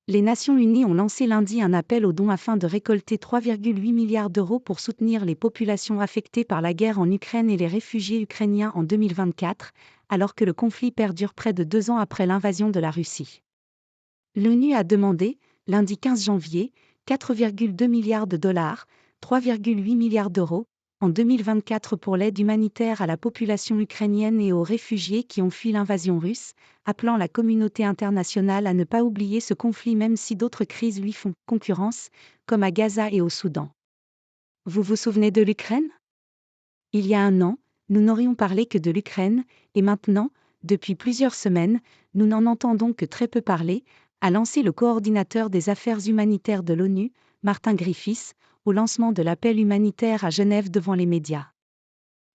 Les Nations Unies ont lancé lundi un appel aux dons afin de récolter 3,8 milliards d'euros pour soutenir les populations affectées par la guerre en Ukraine et les réfugiés ukrainiens en 2024, alors que le conflit perdure près de 2 ans après l'invasion de la Russie. L'ONU a demandé, lundi 15 janvier, 4,2 milliards de dollars, 3,8 milliards d'euros, en 2024 pour l'aide humanitaire à la population ukrainienne et aux réfugiés qui ont fui l'invasion russe, appelant la communauté internationale à ne pas oublier ce conflit même si d'autres crises lui font concurrence, comme à Gaza et au Soudan. Vous vous souvenez de l'Ukraine ? Il y a un an, nous n'aurions parlé que de l'Ukraine, et maintenant, depuis plusieurs semaines, nous n'en entendons que très peu parler, a lancé le coordinateur des affaires humanitaires de l'ONU, Martin Griffiths, au lancement de l'appel humanitaire à Genève devant les médias.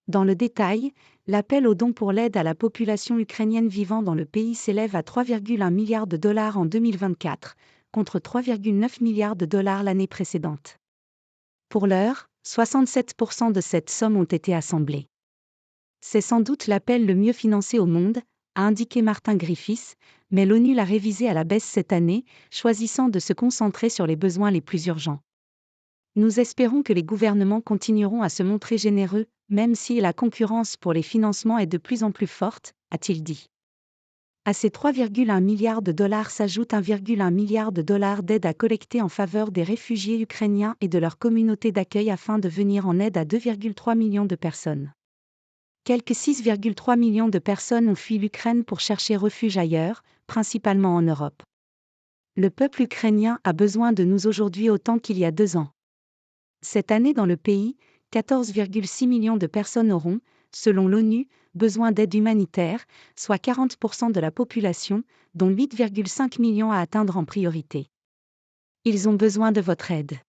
Dans le détail, l'appel aux dons pour l'aide à la population ukrainienne vivant dans le pays s'élève à 3,1 milliards de dollars en 2024, contre 3,9 milliards de dollars l'année précédente. Pour l'heure, 67% de cette somme ont été assemblés. C'est sans doute l'appel le mieux financé au monde, a indiqué Martin Griffiths, mais l'ONU l'a révisé à la baisse cette année, choisissant de se concentrer sur les besoins les plus urgents. Nous espérons que les gouvernements continueront à se montrer généreux, même si la concurrence pour les financements est de plus en plus forte, a-t-il dit. À ces 3,1 milliards de dollars s'ajoute 1,1 milliard de dollars d'aide à collecter en faveur des réfugiés ukrainiens et de leur communauté d'accueil afin de venir en aide à 2,3 millions de personnes. Quelques 6,3 millions de personnes ont fui l'Ukraine pour chercher refuge ailleurs, principalement en Europe. Le peuple ukrainien a besoin de nous aujourd'hui autant qu'il y a 2 ans. Cette année dans le pays, 14,6 millions de personnes auront, selon l'ONU, besoin d'aide humanitaire, soit 40% de la population, dont 8,5 millions à atteindre en priorité. Ils ont besoin de votre aide.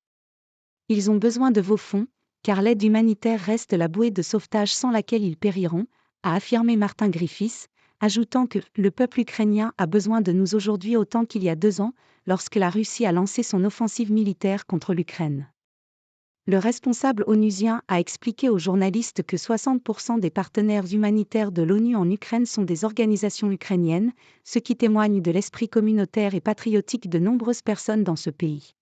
Ils ont besoin de vos fonds, car l'aide humanitaire reste la bouée de sauvetage sans laquelle ils périront, a affirmé Martin Griffiths, ajoutant que le peuple ukrainien a besoin de nous aujourd'hui autant qu'il y a 2 ans, lorsque la Russie a lancé son offensive militaire contre l'Ukraine. Le responsable onusien a expliqué aux journalistes que 60% des partenaires humanitaires de l'ONU en Ukraine sont des organisations ukrainiennes, ce qui témoigne de l'esprit communautaire et patriotique de nombreuses personnes dans ce pays.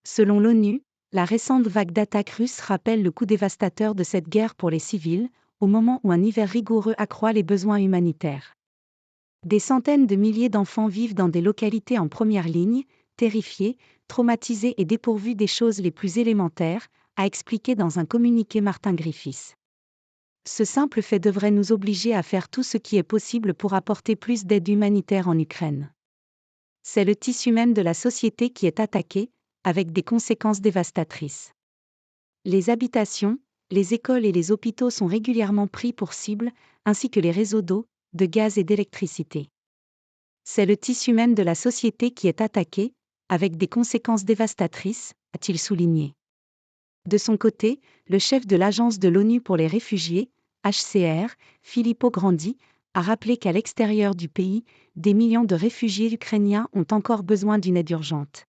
Selon l'ONU, la récente vague d'attaques russes rappelle le coût dévastateur de cette guerre pour les civils, au moment où un hiver rigoureux accroît les besoins humanitaires. Des centaines de milliers d'enfants vivent dans des localités en première ligne, terrifiés, traumatisés et dépourvus des choses les plus élémentaires, a expliqué dans un communiqué Martin Griffiths. Ce simple fait devrait nous obliger à faire tout ce qui est possible pour apporter plus d'aide humanitaire en Ukraine. C'est le tissu même de la société qui est attaqué, avec des conséquences dévastatrices. Les habitations, les écoles et les hôpitaux sont régulièrement pris pour cible, ainsi que les réseaux d'eau, de gaz et d'électricité. C'est le tissu même de la société qui est attaqué, avec des conséquences dévastatrices, a-t-il souligné. De son côté, le chef de l'Agence de l'ONU pour les réfugiés, HCR, Filippo Grandi, a rappelé qu'à l'extérieur du pays, des millions de réfugiés ukrainiens ont encore besoin d'une aide urgente.